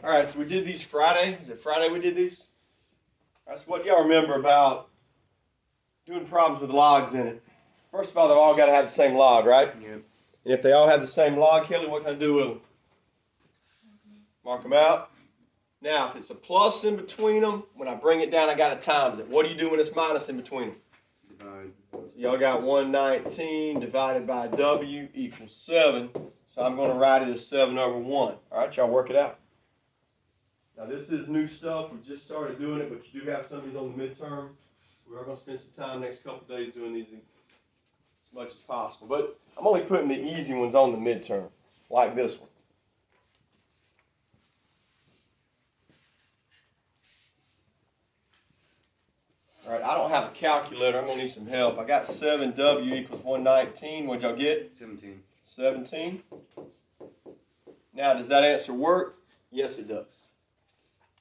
All right, so we did these Friday. Is it Friday we did these? That's what y'all remember about doing problems with logs in it. First of all, they've all got to have the same log, right? Yep. And if they all have the same log, Kelly, what can I do with them? Mark them out. Now, if it's a plus in between them, when I bring it down, I got to times it. What do you do when it's minus in between them? Divide. So y'all got 119 divided by W equals 7. So I'm going to write it as 7 over 1. All right, y'all work it out. Now, this is new stuff. We just started doing it, but you do have some of these on the midterm. So we are going to spend some time next couple of days doing these as much as possible. But I'm only putting the easy ones on the midterm, like this one. All right, I don't have a calculator. I'm going to need some help. I got 7W equals 119. What'd y'all get? 17. 17. Now, does that answer work? Yes, it does.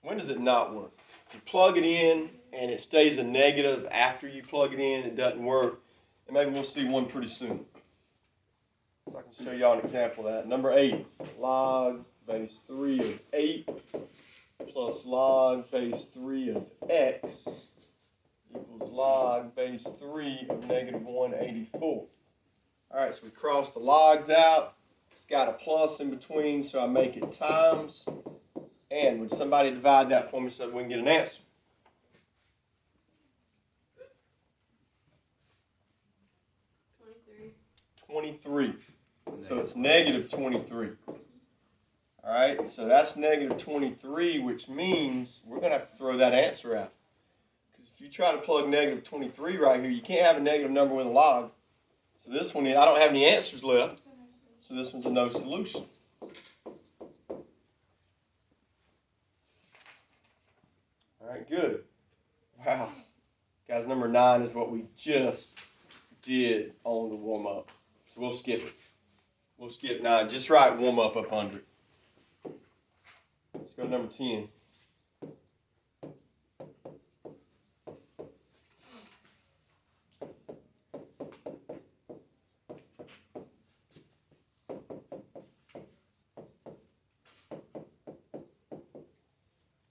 When does it not work? If you plug it in and it stays a negative after you plug it in, it doesn't work. And maybe we'll see one pretty soon. So I can show y'all an example of that. Number 8, log base 3 of 8 plus log base 3 of x equals log base 3 of negative 184. All right, so we cross the logs out. It's got a plus in between, so I make it times. And would somebody divide that for me so that we can get an answer? Twenty-three. So it's negative 23. All right, so that's negative 23, which means we're going to have to throw that answer out. Because if you try to plug negative 23 right here, you can't have a negative number with a log. So this one, I don't have any answers left. So this one's a no solution. All right, good. Wow. Guys, number 9 is what we just did on the warm-up. So we'll skip it. We'll skip 9. Just write warm-up up under it. Let's go to number 10.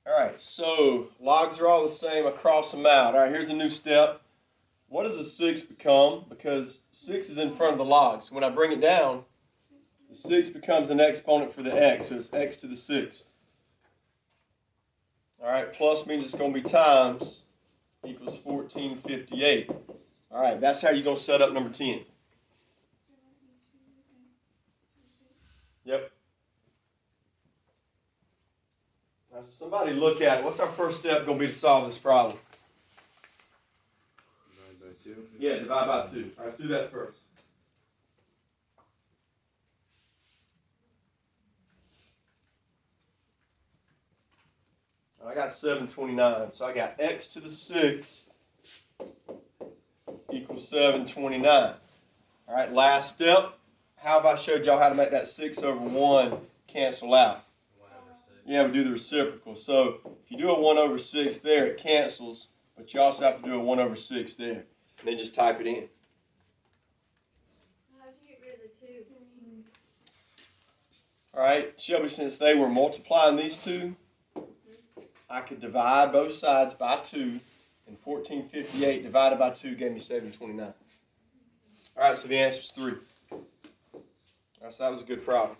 All right, so logs are all the same. I cross them out. All right, here's a new step. What does a 6 become? Because 6 is in front of the log. So when I bring it down, the 6 becomes an exponent for the x. So it's x to the 6th. All right, plus means it's going to be times equals 1458. All right, that's how you're going to set up number 10. Yep. Now, somebody look at it. What's our first step going to be to solve this problem? Divide by 2. Yeah, divide by 2. All right, let's do that first. I got 729, so I got x to the 6th equals 729. All right, last step. How have I showed y'all how to make that 6 over 1 cancel out? 1 over 6. Yeah, we do the reciprocal. So if you do a 1 over 6 there, it cancels, but you also have to do a 1 over 6 there. And then just type it in. How'd you get rid of the 2? All right, Shelby, since they were multiplying these two, I could divide both sides by 2, and 1458 divided by 2 gave me 729. All right, so the answer is 3. All right, so that was a good problem.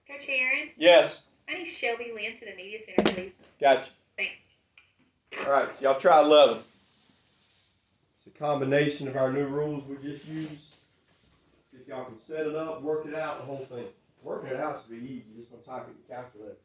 Coach Aaron, Yes, I need Shelby Lynn to the media center, please. gotcha. Thanks. All right, so y'all try 11. It's a combination of our new rules we just used. See if y'all can set it up, work it out, the whole thing. Working it out should be easy. You're just going to type it in the calculator.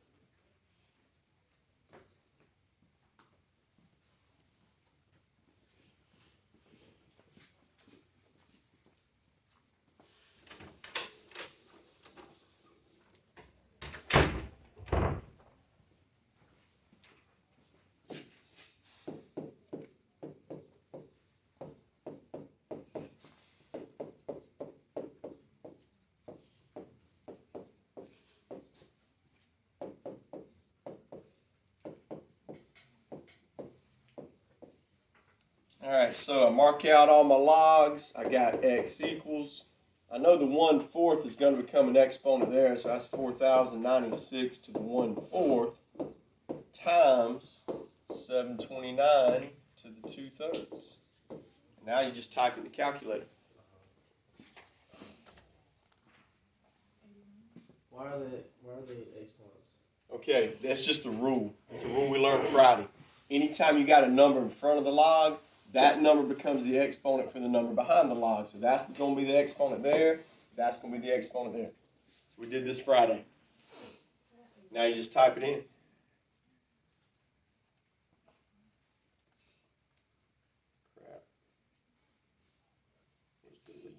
All right, so I mark out all my logs. I got x equals. I know the 1/4 is going to become an exponent there, so that's 4,096 to the 1/4 times 729 to the 2/3. Now you just type in the calculator. Why are they exponents? Okay, that's just a rule. It's a rule we learned Friday. Anytime you got a number in front of the log, that number becomes the exponent for the number behind the log. So that's going to be the exponent there. That's going to be the exponent there. So we did this Friday. Now you just type it in. Crap. Just delete.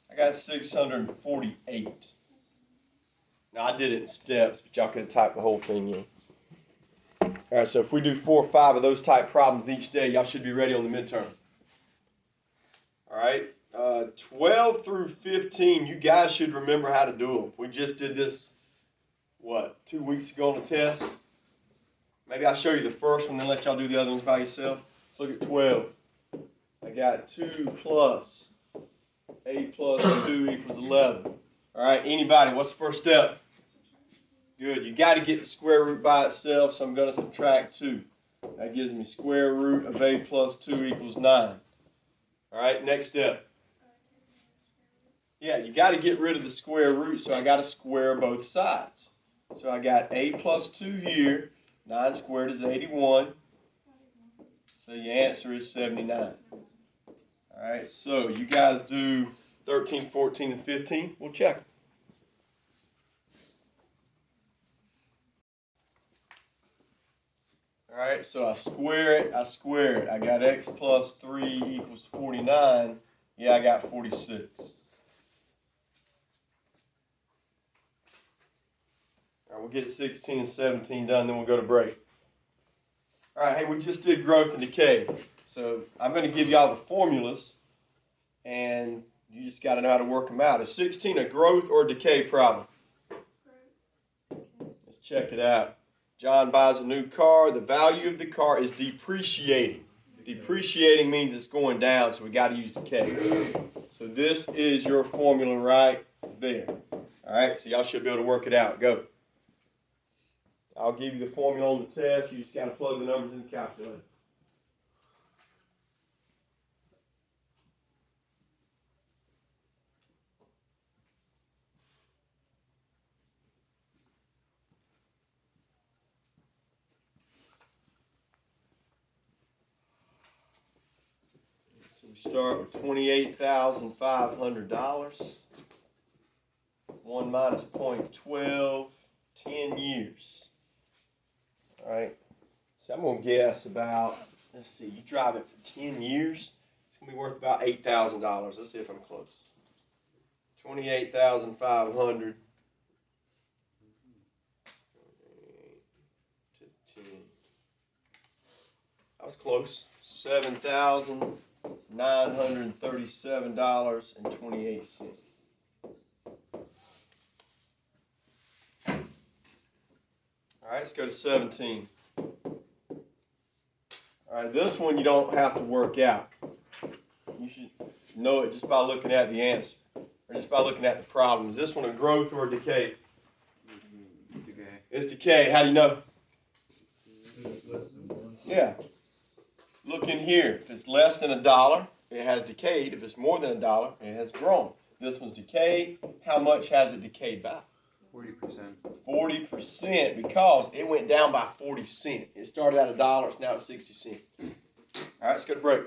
I got 648. Now I did it in steps, but y'all could have typed the whole thing in. All right, so if we do 4 or 5 of those type problems each day, y'all should be ready on the midterm. All right, 12 through 15, you guys should remember how to do them. We just did this, 2 weeks ago on the test? Maybe I'll show you the first one, then let y'all do the other ones by yourself. Let's look at 12. I got 2 plus 8 plus 2 equals 11. All right, anybody, what's the first step? Good, you got to get the square root by itself, so I'm going to subtract 2. That gives me square root of 8 plus 2 equals 9. All right, next step. Yeah, you got to get rid of the square root, so I got to square both sides. So I got 8 plus 2 here. 9 squared is 81. So your answer is 79. All right, so you guys do 13, 14, and 15. We'll check. All right, so I square it. I got x plus 3 equals 49. Yeah, I got 46. All right, we'll get 16 and 17 done, then we'll go to break. All right, hey, we just did growth and decay. So I'm going to give y'all the formulas, and you just got to know how to work them out. Is 16 a growth or a decay problem? Let's check it out. John buys a new car. The value of the car is depreciating. Depreciating means it's going down, so we got to use decay. So this is your formula right there. All right, so y'all should be able to work it out. Go. I'll give you the formula on the test. You just got to plug the numbers in the calculator. So we start with $28,500. 1 minus 0.12, 10 years. All right, so I'm going to guess about, let's see, you drive it for 10 years, it's going to be worth about $8,000. Let's see if I'm close. 28,500 to 10. I was close. $7,937.28. All right, let's go to 17. All right, this one you don't have to work out. You should know it just by looking at the answer, or just by looking at the problems. This one a growth or a decay? Decay. It's decay. How do you know? Yeah. Look in here. If it's less than $1, it has decayed. If it's more than $1, it has grown. This one's decayed. How much has it decayed by? 40%. 40%, because it went down by 40 cents. It started at $1, it's now at 60 cents. All right, let's go to break.